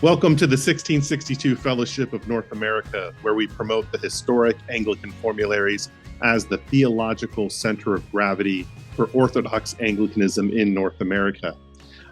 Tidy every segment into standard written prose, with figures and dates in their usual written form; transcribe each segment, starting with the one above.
Welcome to the 1662 Fellowship of North America, where we promote the historic Anglican Formularies as the theological center of gravity for Orthodox Anglicanism in North America.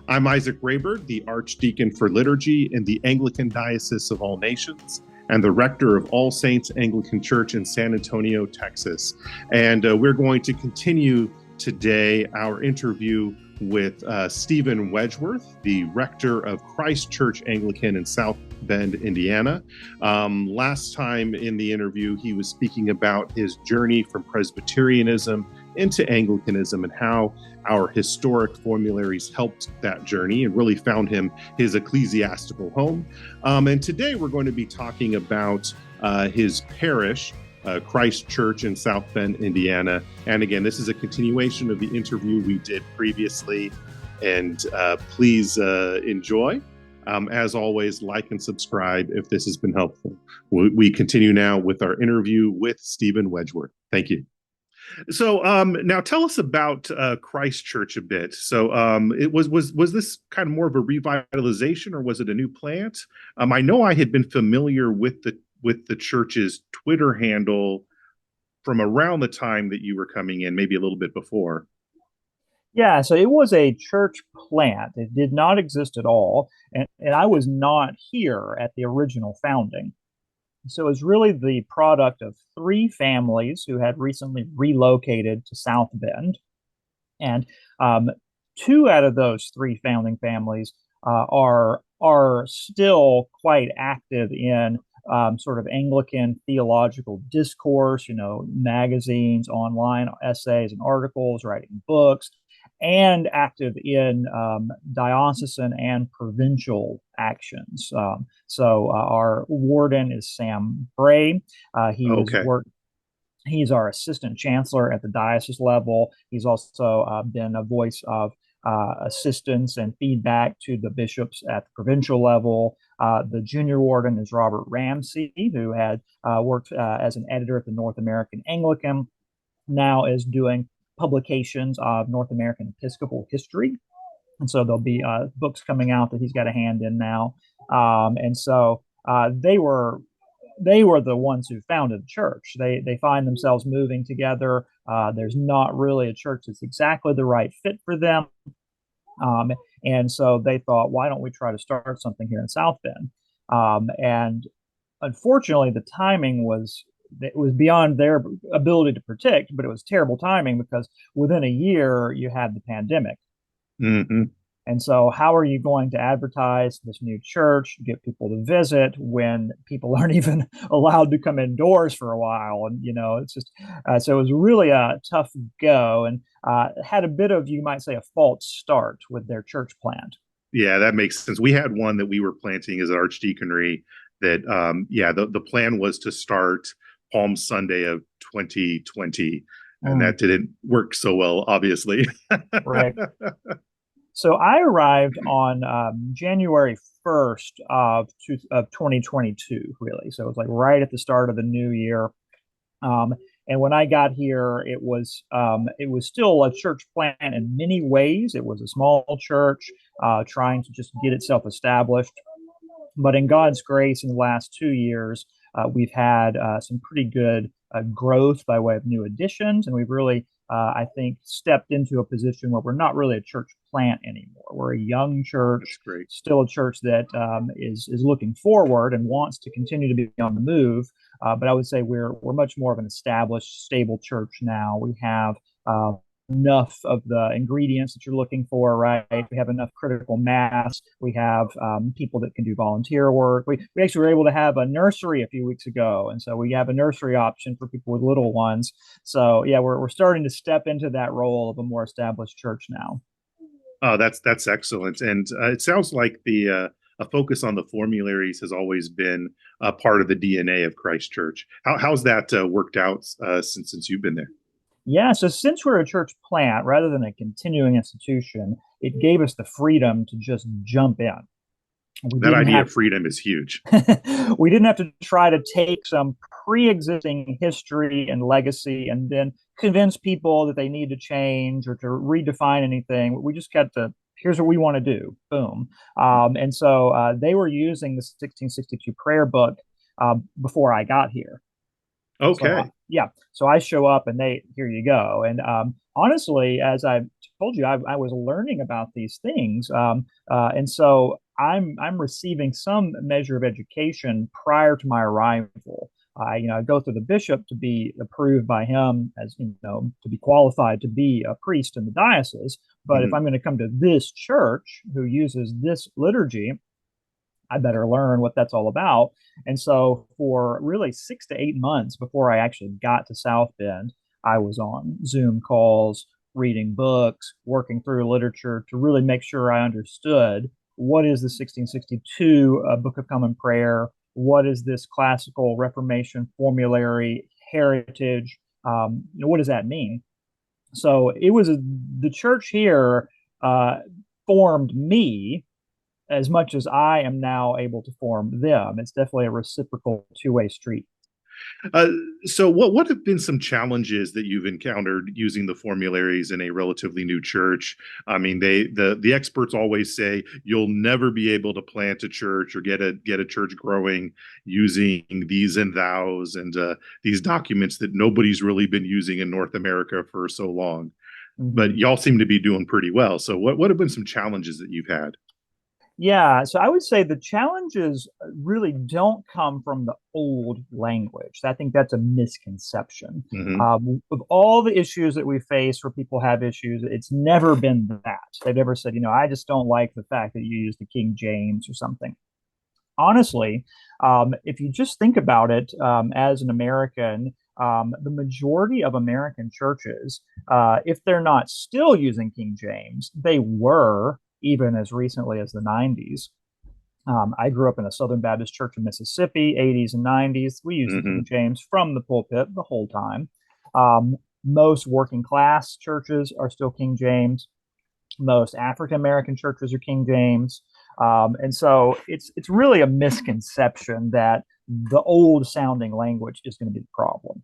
I'm Isaac Rayburg, the Archdeacon for Liturgy in the Anglican Diocese of All Nations and the rector of All Saints Anglican Church in San Antonio, Texas. And we're going to continue today our interview with Stephen Wedgeworth, the rector of Christ Church Anglican in South Bend, Indiana. Last time in the interview, he was speaking about his journey from Presbyterianism into Anglicanism and how our historic formularies helped that journey and really found him his ecclesiastical home. And today we're going to be talking about his parish, Christ Church in South Bend, Indiana. And again, this is a continuation of the interview we did previously. And please enjoy. As always, like and subscribe if this has been helpful. We continue now with our interview with Stephen Wedgeworth. Thank you. So now tell us about Christ Church a bit. So it was this kind of more of a revitalization, or was it a new plant? I know I had been familiar with the church's Twitter handle from around the time that you were coming in, maybe a little bit before. Yeah, so it was a church plant. It did not exist at all. And I was not here at the original founding. So it was really the product of three families who had recently relocated to South Bend. And two out of those three founding families are still quite active in sort of Anglican theological discourse, magazines, online essays and articles, writing books, and active in diocesan and provincial actions. So our warden is Sam Bray. He's our assistant chancellor at the diocese level. He's also been a voice of assistance and feedback to the bishops at the provincial level. The junior warden is Robert Ramsey, who had worked as an editor at the North American Anglican, now is doing publications of North American Episcopal history. And so there'll be books coming out that he's got a hand in now. And so they were the ones who founded the church. They find themselves moving together. There's not really a church that's exactly the right fit for them. And so they thought, why don't we try to start something here in South Bend? And unfortunately, the timing was beyond their ability to predict, but it was terrible timing because within a year you had the pandemic. Mm-hmm. And so how are you going to advertise this new church, get people to visit when people aren't even allowed to come indoors for a while? And, it's just, so it was really a tough go, and had a bit of, you might say, a false start with their church plant. Yeah, that makes sense. We had one that we were planting as an archdeaconry that, the plan was to start Palm Sunday of 2020, and that didn't work so well, obviously. Right. So I arrived on January 1st of 2022, really. So it was like right at the start of the new year. And when I got here, it was still a church plant in many ways. It was a small church trying to just get itself established. But in God's grace, in the last 2 years, we've had some pretty good growth by way of new additions, and we've really, I think, stepped into a position where we're not really a church plant anymore. We're a young church, still a church that is looking forward and wants to continue to be on the move. But I would say we're much more of an established, stable church now. We have enough of the ingredients that you're looking for, right? We have enough critical mass. We have people that can do volunteer work. We actually were able to have a nursery a few weeks ago. And so we have a nursery option for people with little ones. So yeah, we're starting to step into that role of a more established church now. Oh, that's excellent. And it sounds like a focus on the formularies has always been a part of the DNA of Christ Church. How's that worked out since you've been there? Yeah, so since we're a church plant rather than a continuing institution, it gave us the freedom to just jump in. That idea of freedom is huge. We didn't have to try to take some pre-existing history and legacy and then convince people that they need to change or to redefine anything. We just got to here's what we want to do. Boom. And so they were using the 1662 prayer book before I got here. So Okay. yeah, so I show up and they here you go. And honestly, as I told you, I was learning about these things, and so I'm receiving some measure of education prior to my arrival. I go through the bishop to be approved by him as to be qualified to be a priest in the diocese. But if Mhm. I'm going to come to this church who uses this liturgy, I better learn what that's all about. And so, for really 6 to 8 months before I actually got to South Bend, I was on Zoom calls, reading books, working through literature to really make sure I understood what is the 1662 Book of Common Prayer, what is this classical Reformation formulary heritage, what does that mean? So it was the church here uh, formed me as much as I am now able to form them. It's definitely a reciprocal two-way street. Uh, so, what have been some challenges that you've encountered using the formularies in a relatively new church? I mean, the experts always say you'll never be able to plant a church or get a church growing using these and thous and these documents that nobody's really been using in North America for so long. But Mm-hmm. y'all seem to be doing pretty well. So, what have been some challenges that you've had? Yeah, so I would say the challenges really don't come from the old language. I think that's a misconception. Hmm. Of all the issues that we face where people have issues, it's never been that. They've never said, I just don't like the fact that you use the King James or something. Honestly, if you just think about it as an American, the majority of American churches, if they're not still using King James, they were even as recently as the 90s. I grew up in a Southern Baptist church in Mississippi, 80s and 90s. We used the King Hmm. James from the pulpit the whole time. Most working class churches are still King James. Most African American churches are King James. And so it's really a misconception that the old sounding language is going to be the problem.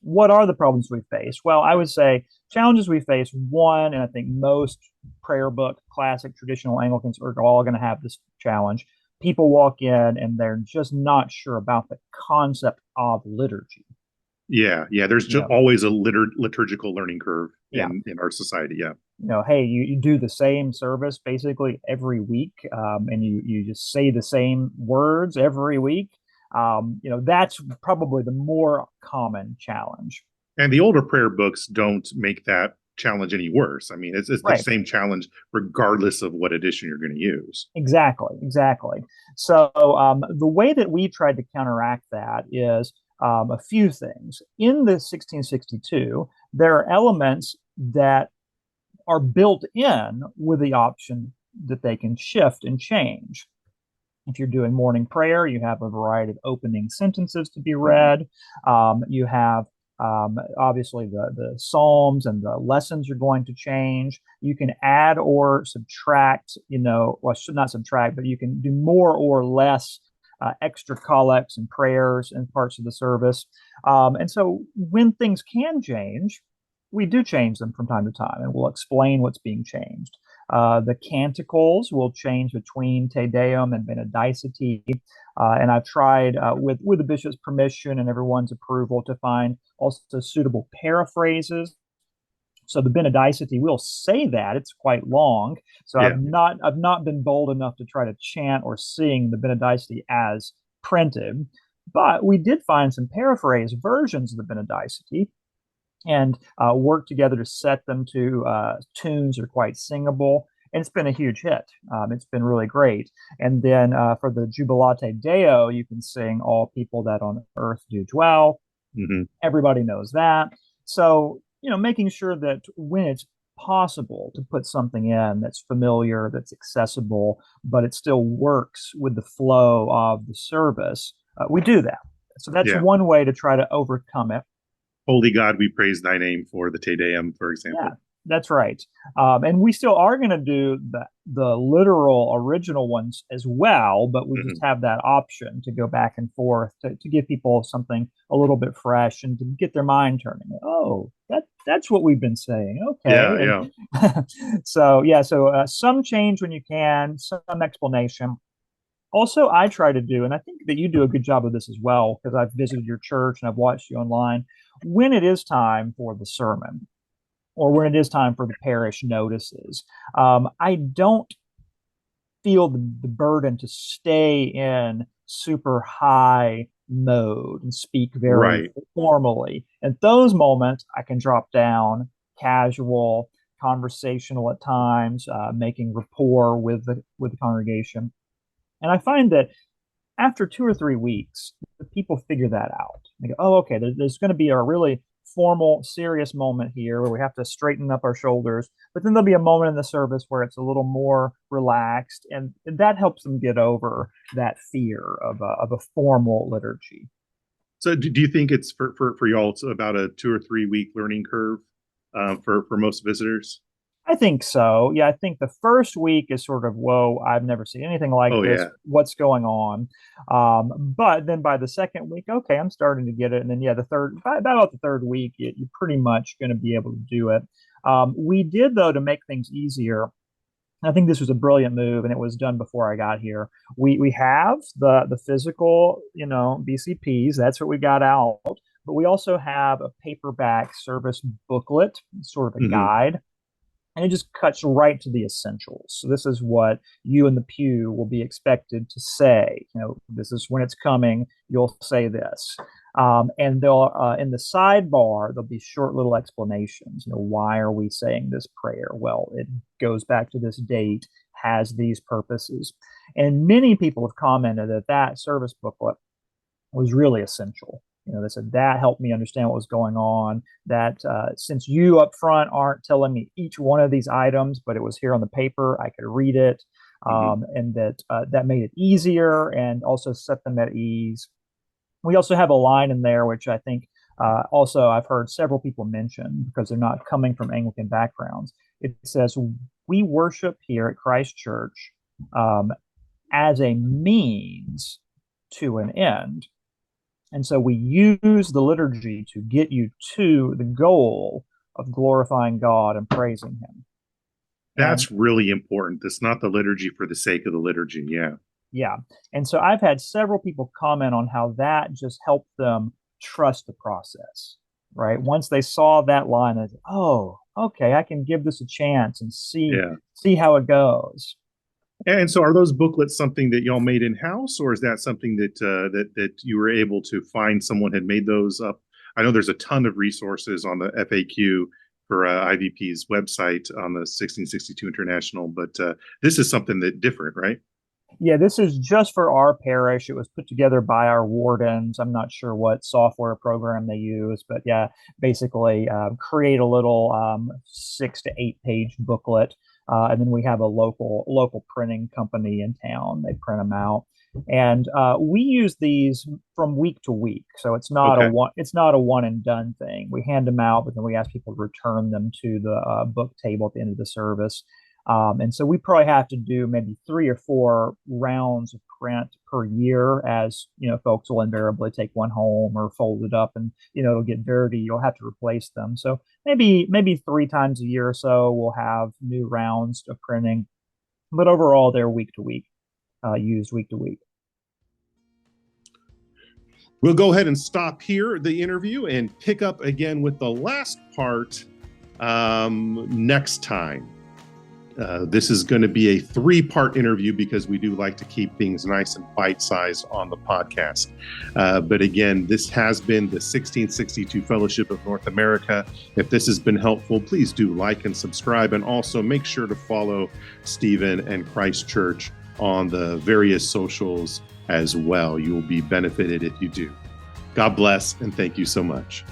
What are the problems we face? Well, I would say challenges we face, one, and I think most prayer book, classic, traditional Anglicans are all going to have this challenge. People walk in and they're just not sure about the concept of liturgy. Yeah, yeah. There's You just know, always a liturgical learning curve yeah, in our society. Yeah. hey, you do the same service basically every week, and you just say the same words every week. That's probably the more common challenge. And the older prayer books don't make that challenge any worse. I mean, it's the Right. same challenge regardless of what edition you're going to use. Exactly, exactly. So the way that we tried to counteract that is a few things. In the 1662, there are elements that are built in with the option that they can shift and change. If you're doing morning prayer, you have a variety of opening sentences to be read. You have obviously the Psalms and the lessons are going to change. You can add or subtract, well, should not subtract, but you can do more or less extra collects and prayers and parts of the service. And so when things can change, we do change them from time to time, and we'll explain what's being changed. The canticles will change between Te Deum and Benedicite. And I've tried, with the bishop's permission and everyone's approval, to find also suitable paraphrases. So the Benedicite will say that it's quite long. So Yeah. I've not been bold enough to try to chant or sing the Benedicite as printed, but we did find some paraphrase versions of the Benedicite and work together to set them to tunes that are quite singable. And it's been a huge hit. It's been really great. And then for the Jubilate Deo, you can sing All People That on Earth Do Dwell. Hmm. Everybody knows that. So, making sure that when it's possible to put something in that's familiar, that's accessible, but it still works with the flow of the service, we do that. So that's Yeah. one way to try to overcome it. Holy God, we praise thy name for the Te Deum, for Yeah, example. That's right. And we still are going to do the literal original ones as well, but we just Hmm. have that option to go back and forth to give people something a little bit fresh and to get their mind turning. Oh, that's what we've been saying. Yeah, Okay. yeah. And so, yeah, so some change when you can, some explanation. Also, I try to do, and I think that you do a good job of this as well, because I've visited your church and I've watched you online. When it is time for the sermon, or when it is time for the parish notices. I don't feel the burden to stay in super high mode and speak very Right. formally. At those moments, I can drop down, casual, conversational at times, making rapport with the congregation. And I find that after 2 or 3 weeks, the people figure that out. They go, oh, okay, there's going to be a really formal, serious moment here where we have to straighten up our shoulders. But then there'll be a moment in the service where it's a little more relaxed, and that helps them get over that fear of a formal liturgy. So do you think it's for y'all, it's about a 2 or 3 week learning curve for most visitors? I think so. Yeah, I think the first week is sort of, whoa, I've never seen anything like Oh this. yeah. What's going on? But then by the second week, okay, I'm starting to get it. And then, yeah, about the third week, you're pretty much going to be able to do it. We did, though, to make things easier. I think this was a brilliant move, and it was done before I got here. We have the physical, BCPs. That's what we got out. But we also have a paperback service booklet, sort of a Hmm. guide, and it just cuts right to the essentials. So this is what you in the pew will be expected to say. This is when it's coming. You'll say this, and they'll in the sidebar there'll be short little explanations. Why are we saying this prayer? Well, it goes back to this date, has these purposes, and many people have commented that that service booklet was really essential. They said that helped me understand what was going on. That since you up front aren't telling me each one of these items, but it was here on the paper, I could read it, Hmm. and that made it easier and also set them at ease. We also have a line in there, which I think also I've heard several people mention because they're not coming from Anglican backgrounds. It says, "We worship here at Christ Church um, as a means to an end." And so we use the liturgy to get you to the goal of glorifying God and praising Him. And That's really important. It's not the liturgy for the sake of the liturgy. Yeah. yeah, and so I've had several people comment on how that just helped them trust the process, right? Once they saw that line, they said, "Oh, okay, I can give this a chance and Yeah. see how it goes." And so, are those booklets something that y'all made in house, or is that something that you were able to find someone had made those up? I know there's a ton of resources on the FAQ for IVP's website on the 1662 International, but this is something that different, right? Yeah, this is just for our parish. It was put together by our wardens. I'm not sure what software program they use, but yeah, basically create a little 6 to 8 page booklet, and then we have a local printing company in town. They print them out, and we use these from week to week. So Okay. it's not a one and done thing. We hand them out, but then we ask people to return them to the book table at the end of the service. And so we probably have to do maybe 3 or 4 rounds of print per year, as folks will invariably take one home or fold it up, and it'll get dirty. You'll have to replace them. So maybe 3 times a year or so we'll have new rounds of printing, but overall they're week to week, used week to week. We'll go ahead and stop here the interview and pick up again with the last part next time. This is going to be a 3-part interview because we do like to keep things nice and bite-sized on the podcast. But again, this has been the 1662 Fellowship of North America. If this has been helpful, please do like and subscribe, and also make sure to follow Stephen and Christ Church on the various socials as well. You will be benefited if you do. God bless, and thank you so much.